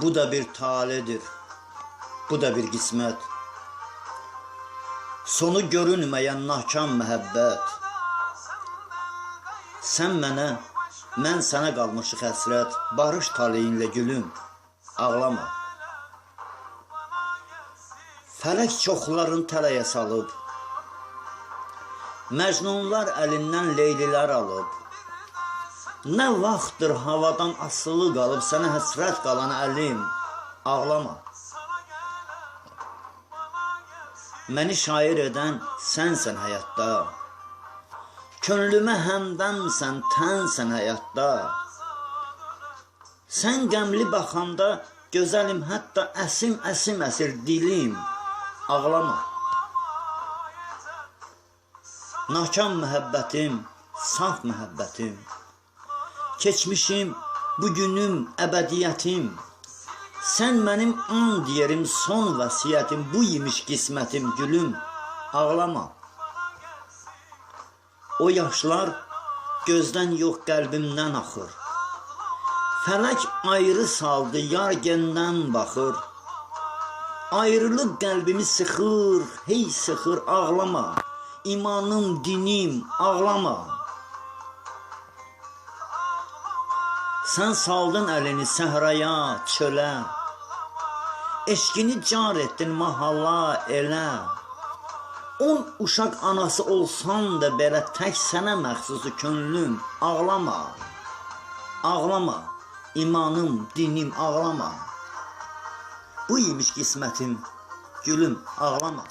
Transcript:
Bu da bir taledir, bu da bir qismət. Sonu görünməyən nahkam məhəbbət. Sən mənə, mən sənə qalmışıq həsrət. Barış taleyinlə gülüm, ağlama. Fələk çoxların tələyə salıb, Məcnunlar əlindən leylilər alıb. Nə vaxtdır havadan asılı qalıb, sənə həsrət qalan əlim, ağlama. Məni şair edən sənsən həyatda, könlümə həmdəmsən, tənsən həyatda. Sən qəmli baxanda, gözəlim hətta əsim əsim əsir dilim, ağlama. Nahkam məhəbbətim, saf məhəbbətim, keçmişim, bugünüm, əbədiyyətim. Sən mənim and yerim, son vəsiyyətim, bu imiş qismətim, gülüm, ağlama. O yaşlar gözdən yox qəlbimdən axır. Fələk ayrı saldı, yar gəndən baxır. Ayrılıq qəlbimi sıxır, hey sıxır, ağlama. İmanım, dinim, ağlama. Sən saldın əlini səhraya, çölə. Eşqini car etdin mahalla, elə. 10 uşaq anası olsan da belə, tək sənə məxsusu könlüm, ağlama. Ağlama, imanım, dinim, ağlama. Bu imiş qismətim, gülüm, ağlama.